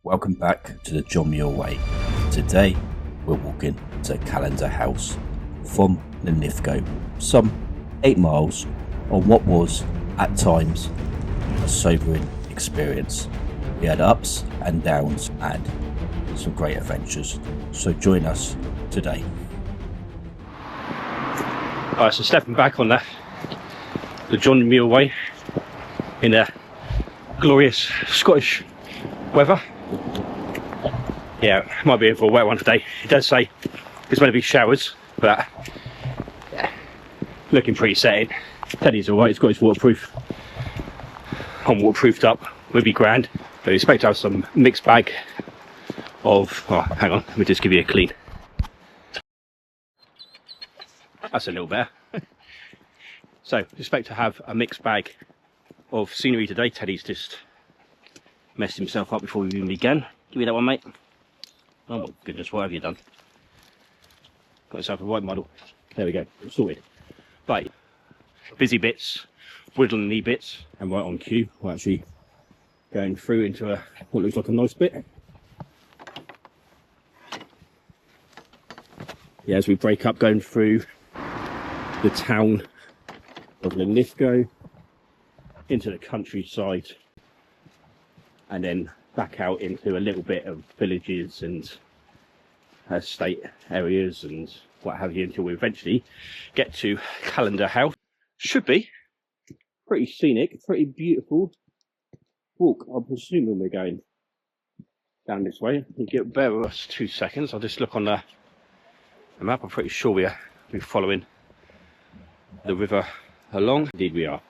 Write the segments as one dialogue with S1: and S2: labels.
S1: Welcome back to the John Muir Way. Today we're walking to Callendar House from Linlithgow, some 8 miles on what was at times a sobering experience. We had ups and downs and some great adventures, so join us today.
S2: Alright, so stepping back on the John Muir Way in a glorious Scottish weather. Yeah, it might be for a wet one today. It does say there's going to be showers, but yeah, looking pretty setting. Teddy's alright, it's got his waterproof. I'm waterproofed up, would be grand. But I expect to have some mixed bag of, oh hang on, let me just give you a clean. That's a little better. So, expect to have a mixed bag of scenery today. Teddy's just messed himself up before we even began. Give me that one, mate. Oh my goodness, what have you done? Got yourself a right model. There we go, sorted. Right, busy bits, whittling bits, and right on cue. We're actually going through into what looks like a nice bit. Yeah, as we break up, going through the town of Linlithgow into the countryside, and then back out into a little bit of villages and estate areas and what have you, until we eventually get to Callendar House. Should be pretty scenic, pretty beautiful walk. I'm presuming we're going down this way. You get bear with us 2 seconds. I'll just look on the map. I'm pretty sure we're following the river along. Indeed we are.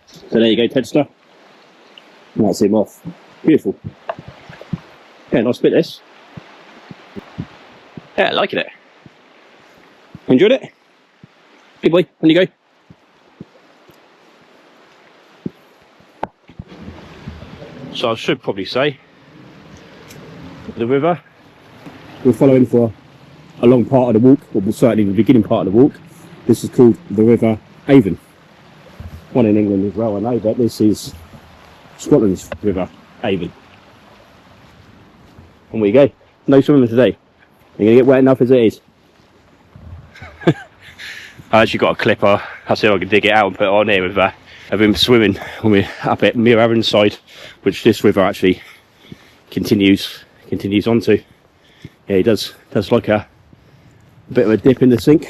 S2: So there you go, Tedster. That's him off. Beautiful. Yeah, nice bit this. Yeah, liking it. Enjoyed it? Good boy, on you go. So I should probably say the river we're following for a long part of the walk, or certainly the beginning part of the walk. This is called the River Avon. One in England as well, I know, but this is Scotland's River Avon. And there you go. No swimming today. You're going to get wet enough as it is. I actually got a clipper. I see if I can dig it out and put it on here with I've been swimming when we're up at Muiravonside, which this river actually continues onto. Yeah, it does like a bit of a dip in the sink.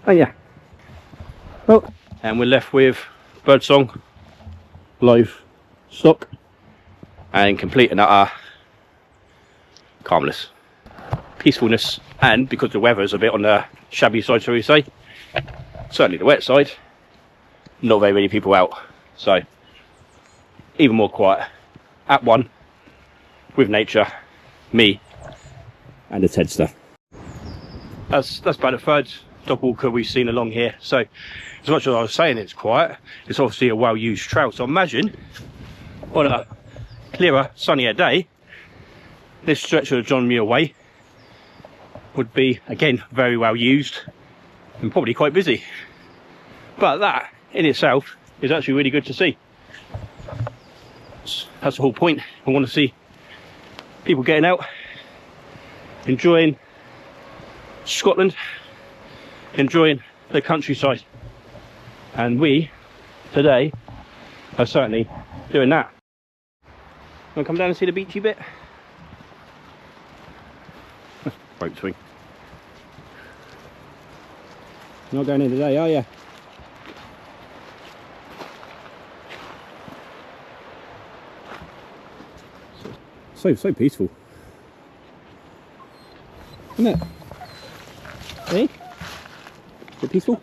S2: Oh yeah. Well, and we're left with birdsong, live stock, and complete and utter calmness, peacefulness, and because the weather's a bit on the shabby side, shall we say, certainly the wet side, not very many people out, so even more quiet, at one with nature, me and the Tedster. That's about the third dog walker we've seen along here. So as much as I was saying it's quiet, it's obviously a well-used trail. So imagine on a clearer, sunnier day, this stretch of the John Muir Way would be again very well used and probably quite busy. But that in itself is actually really good to see. That's the whole point. I want to see people getting out, enjoying Scotland, enjoying the countryside, and we today are certainly doing that. Want to come down and see the beachy bit? Rope swing. You're not going in today, are you? So peaceful, isn't it? Hey? Is it peaceful?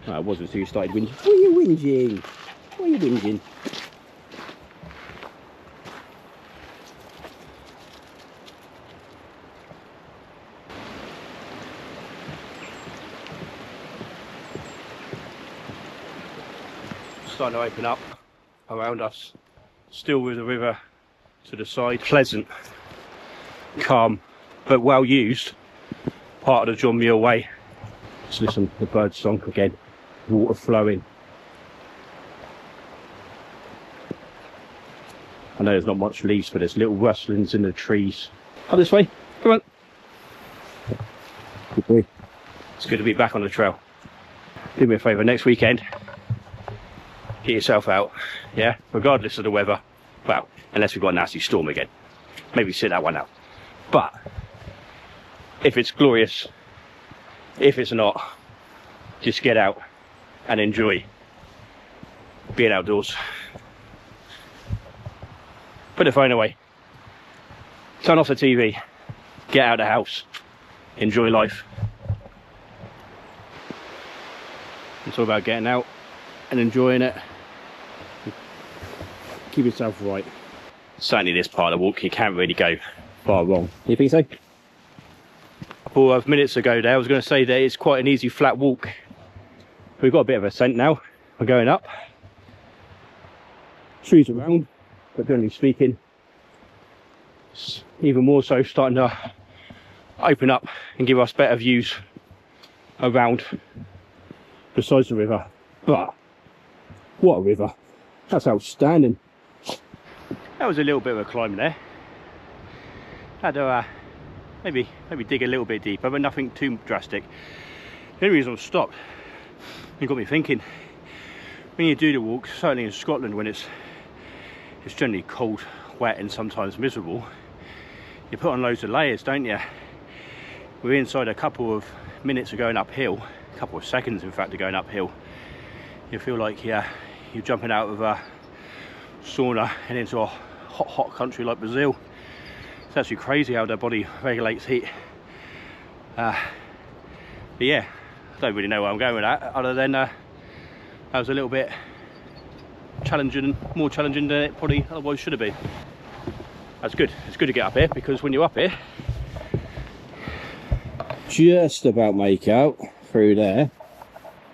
S2: Oh, it wasn't until you started whinging. What are you whinging? What are you whinging? Starting to open up around us, still with the river to the side. Pleasant, calm, but well used part of the John Muir Way. Just listen to the bird song again, water flowing. I know there's not much leaves, but there's little rustlings in the trees. Up this way, come on. Good boy. It's good to be back on the trail. Do me a favour, next weekend, get yourself out, yeah, regardless of the weather. Well, unless we've got a nasty storm again. Maybe sit that one out. But if it's glorious, if it's not, just get out and enjoy being outdoors. Put the phone away, turn off the TV, get out of the house, enjoy life. It's all about getting out and enjoying it. Keep yourself right. Certainly this part of the walk, you can't really go far wrong. You think so? A couple of minutes ago there, I was going to say that it's quite an easy flat walk. We've got a bit of ascent now. We're going up. Trees around, but generally speaking, it's even more so starting to open up and give us better views around besides the river. But what a river. That's outstanding. That was a little bit of a climb there. Had to maybe dig a little bit deeper, but nothing too drastic. The only reason I stopped, it got me thinking, when you do the walk, certainly in Scotland when it's generally cold, wet and sometimes miserable, you put on loads of layers, don't you? We're inside a couple of minutes of going uphill, a couple of seconds in fact of going uphill. You feel like you're jumping out of a sauna and into a hot country like Brazil. It's actually crazy how their body regulates heat. But yeah, I don't really know where I'm going with that, other than that was a little bit challenging, more challenging than it probably otherwise should have been. That's good. It's good to get up here, because when you're up here, just about make out through there,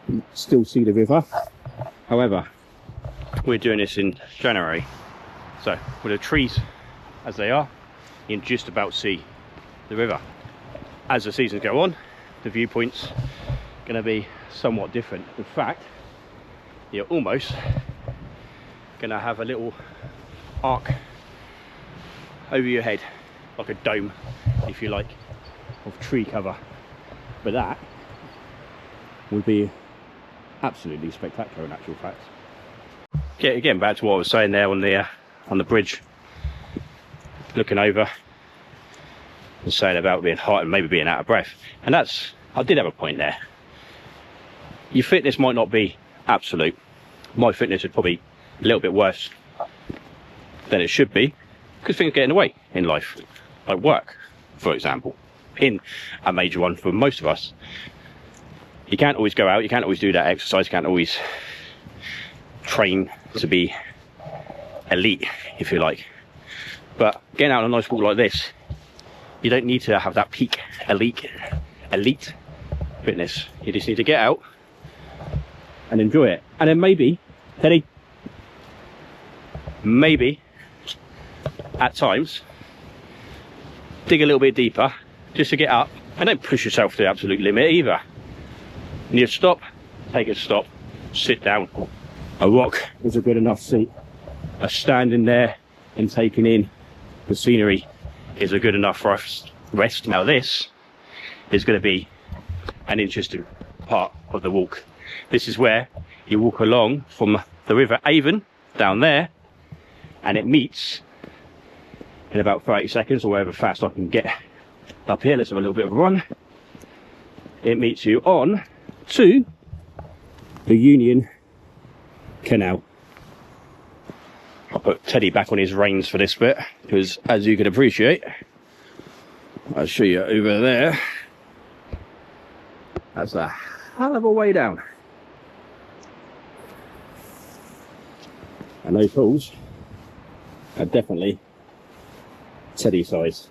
S2: you still see the river. However, we're doing this in January, so with the trees as they are, you can just about see the river. As the seasons go on, the viewpoint's going to be somewhat different. In fact, you're almost going to have a little arc over your head, like a dome, if you like, of tree cover. But that would be absolutely spectacular in actual fact. Getting back to what I was saying there on the bridge, looking over and saying about being hot and maybe being out of breath, and that's, I did have a point there. Your fitness might not be absolute. My fitness is probably a little bit worse than it should be, because things get in the way in life, like work, for example, in a major one for most of us. You can't always go out, you can't always do that exercise, you can't always train to be elite, if you like. But getting out on a nice walk like this, you don't need to have that peak elite fitness. You just need to get out and enjoy it. And then maybe, Teddy, maybe at times dig a little bit deeper just to get up, and don't push yourself to the absolute limit either. And you stop, take a stop, sit down. A rock is a good enough seat. A standing there and taking in the scenery is a good enough rest. Now this is going to be an interesting part of the walk. This is where you walk along from the River Avon down there, and it meets in about 30 seconds or however fast I can get up here. Let's have a little bit of a run. It meets you on to the Union Canal. I'll put Teddy back on his reins for this bit, because as you can appreciate, I'll show you over there, that's a hell of a way down. And those hills are definitely Teddy size,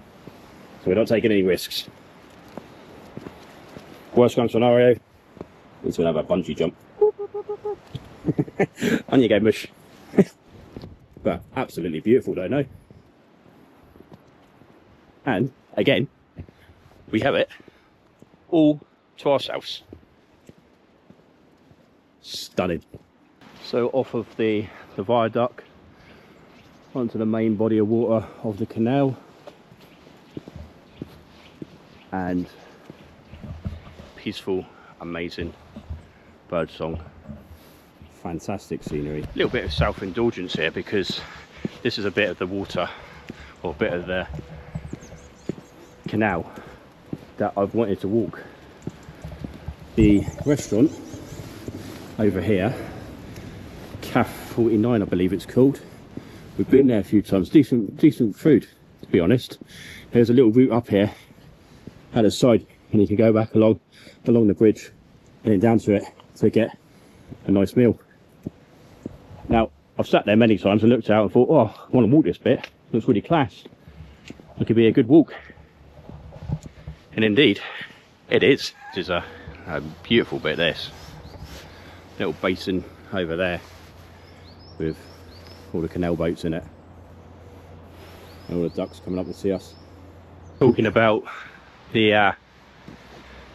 S2: so we're not taking any risks. Worst comes scenario, he's going to have a bungee jump. On you go, Mush. But absolutely beautiful, don't know. And again, we have it all to ourselves. Stunning. So off of the viaduct, onto the main body of water of the canal, and peaceful, amazing bird song. Fantastic scenery. A little bit of self-indulgence here because this is a bit of the water, or a bit of the canal that I've wanted to walk. The restaurant over here, Caf 49 I believe it's called, we've been there a few times. Decent food, to be honest. There's a little route up here at the side, and you can go back along the bridge and then down to it to get a nice meal. Now, I've sat there many times and looked out and thought, oh, I want to walk this bit. It looks really class. It could be a good walk. And indeed, it is. This is a beautiful bit, this. Little basin over there with all the canal boats in it. And all the ducks coming up to see us. Talking about the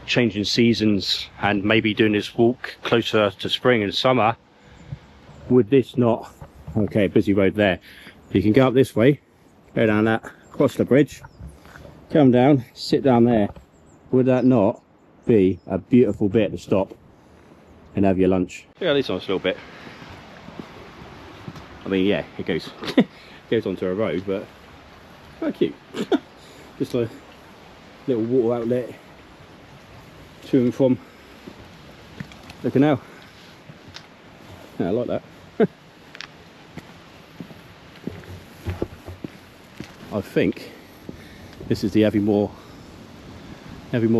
S2: changing seasons and maybe doing this walk closer to spring and summer. Would this not, okay, busy road there, you can go up this way, go down that, cross the bridge, come down, sit down there. Would that not be a beautiful bit to stop and have your lunch? Yeah, this nice little bit. I mean, yeah, it goes goes onto a road, but quite cute. Just a little water outlet to and from the canal. Yeah, I like that. I think this is the Aviemore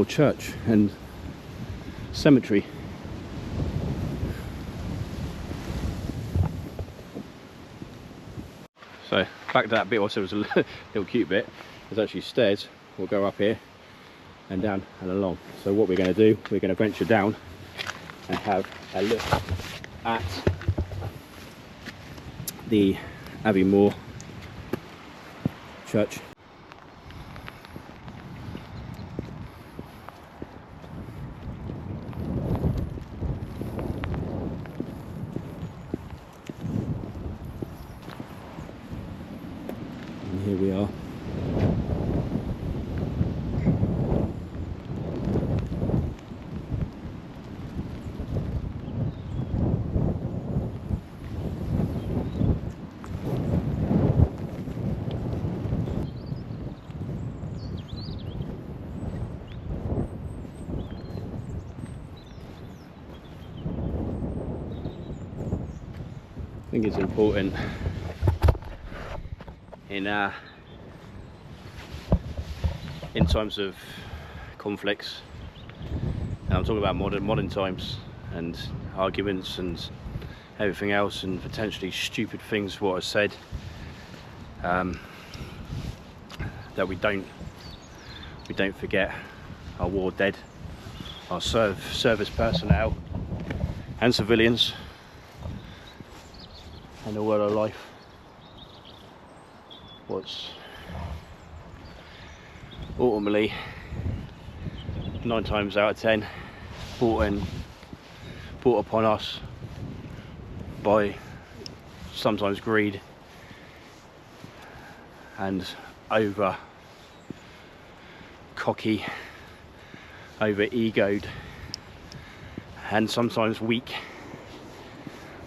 S2: Church and cemetery. So back to that bit, also was a little cute bit. There's actually stairs. We'll go up here and down and along. So what we're going to do, we're going to venture down and have a look at the Aviemore Church. And here we are. I think it's important in times of conflicts, and I'm talking about modern times and arguments and everything else, and potentially stupid things what I said, that we don't forget our war dead, our service personnel and civilians, and the world of life. What's ultimately 9 times out of 10 brought upon us by sometimes greed and over cocky, over egoed, and sometimes weak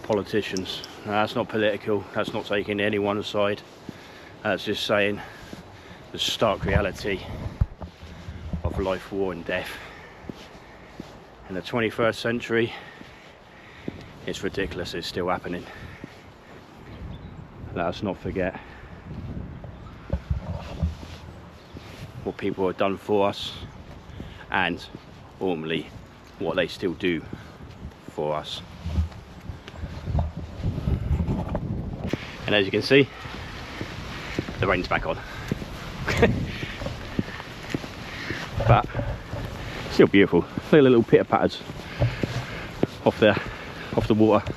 S2: politicians. Now, that's not political, that's not taking anyone's side, that's just saying the stark reality of life, war and death. In the 21st century, it's ridiculous, it's still happening. Let us not forget what people have done for us, and ultimately what they still do for us. And as you can see, the rain's back on. But still beautiful. Feel a little pitter patters off the water.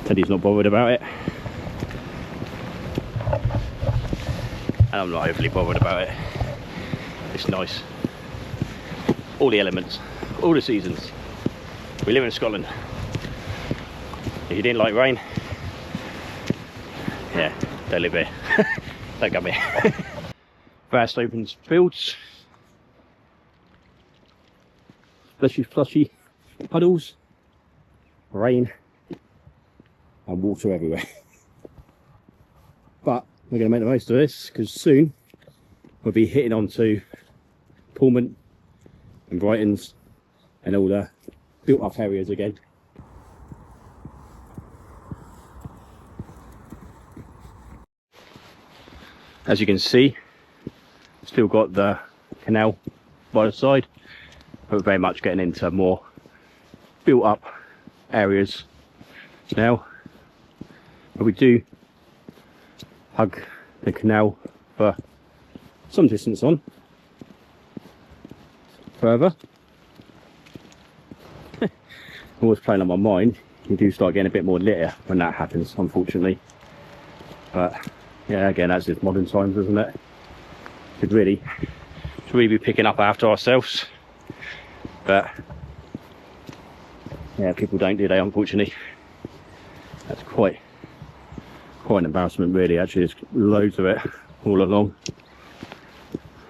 S2: Teddy's not bothered about it, and I'm not overly bothered about it. It's nice. All the elements, all the seasons. We live in Scotland. If you didn't like rain, yeah, don't live here. Don't come here. Vast open fields. Plushy puddles. Rain. And water everywhere. But we're going to make the most of this, because soon we'll be hitting onto Pullman and Brighton's and all the built up areas again. As you can see, still got the canal by the side, but we're very much getting into more built up areas now. But we do hug the canal for some distance on. Further, always playing on my mind, you do start getting a bit more litter when that happens, unfortunately. But yeah, again, that's just modern times, isn't it? Should really be picking up after ourselves. But yeah, people don't, do they, unfortunately? That's quite an embarrassment, really. Actually, there's loads of it all along.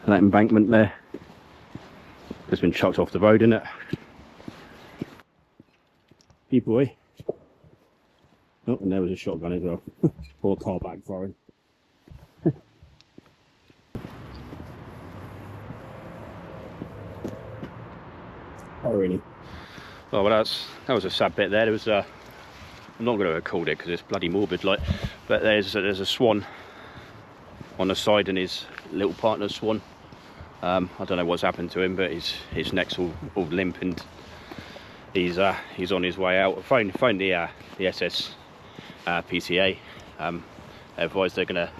S2: And that embankment there has been chucked off the road, isn't it? Hey boy. Oh, and there was a shotgun as well. Or a car backfiring. Oh, really? Oh, well, that was a sad bit there. There was a, I'm not going to call it because it's bloody morbid, like, but there's a swan on the side, and his little partner's swan. I don't know what's happened to him, but his neck's all limp, and he's on his way out. Phone the SS PCA. They advised they're gonna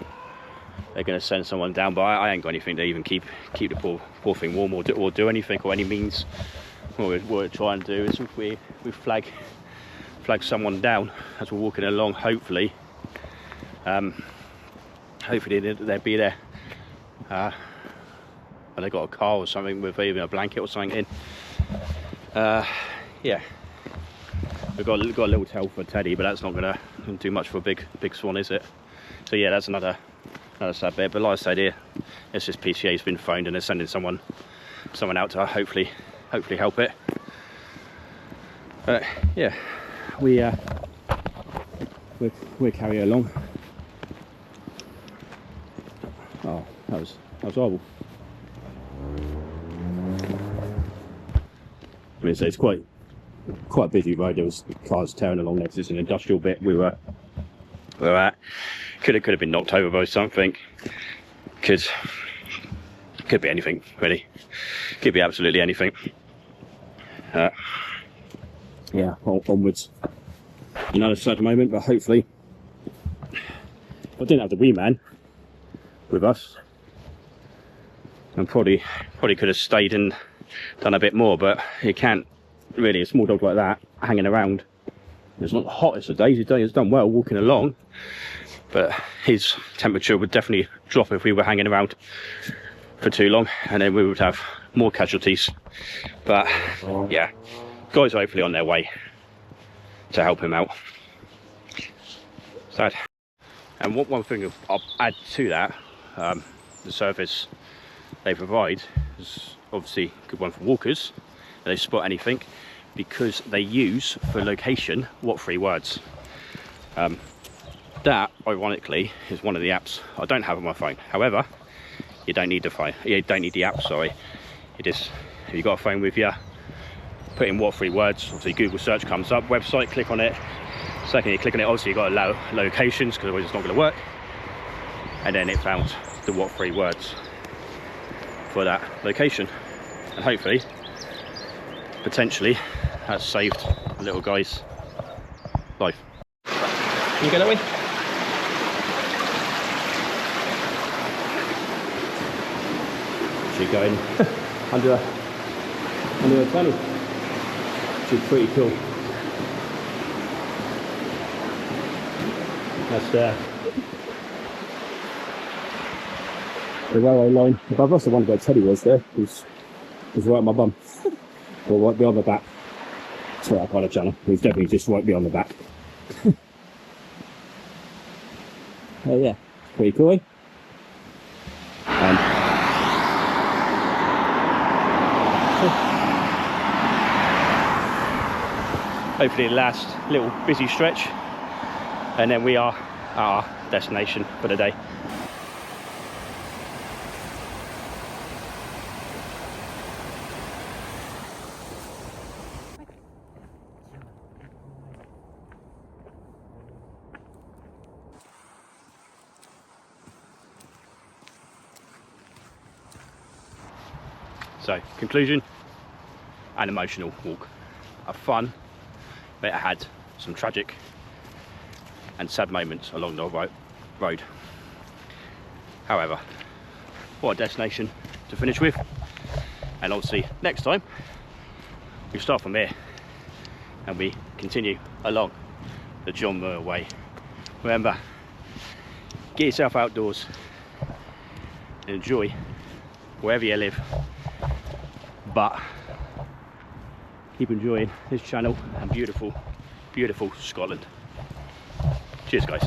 S2: send someone down, but I ain't got anything to even keep the poor thing warm or do anything or any means. What we're trying to do is we flag someone down as we're walking along. Hopefully they'll be there. And they got a car or something with even a blanket or something in. Yeah, we've got a little tail for Teddy, but that's not gonna do much for a big swan, is it? So yeah, that's another sad bit. But like I said, here, it's just PCA's been phoned and they're sending someone out to hopefully help it. But yeah, we'll carry along. Oh, that was horrible. I mean, so it's quite a busy road. There was cars tearing along there. It's an industrial bit we were at. Could have been knocked over by something. Could be anything, really. Could be absolutely anything. Yeah, onwards. Another sad moment, but hopefully, I didn't have the wee man with us, and probably could have stayed and done a bit more, but you can't really. A small dog like that hanging around. It's not the hottest of days. He's done well walking along, but his temperature would definitely drop if we were hanging around for too long, and then we would have more casualties. But yeah, guys are hopefully on their way to help him out. Sad. And one thing I'll add to that, the service they provide is obviously a good one for walkers. They spot anything because they use for location what 3 words. That ironically is one of the apps I don't have on my phone. However, you don't need the app, sorry. If you've got a phone with you, put in what 3 words, obviously Google search comes up, website, click on it. Second you click on it, obviously you've got to allow locations because otherwise it's not going to work. And then it found the what 3 words for that location. And hopefully, potentially, that's saved the little guy's life. Can you go that way? Actually going under the tunnel, which is pretty cool. That's the railway line above us. I wonder where Teddy was there. He's right on my bum. Or right behind my back. Sorry, I can't have channel. He's definitely just right behind the back. Oh yeah, pretty cool. Hopefully the last little busy stretch, and then we are at our destination for the day. So, conclusion, an emotional walk. A fun, but it had some tragic and sad moments along the road. However, what a destination to finish with. And obviously next time we start from here and we continue along the John Muir way. Remember, get yourself outdoors and enjoy wherever you live, but keep enjoying this channel and beautiful, beautiful Scotland. Cheers guys.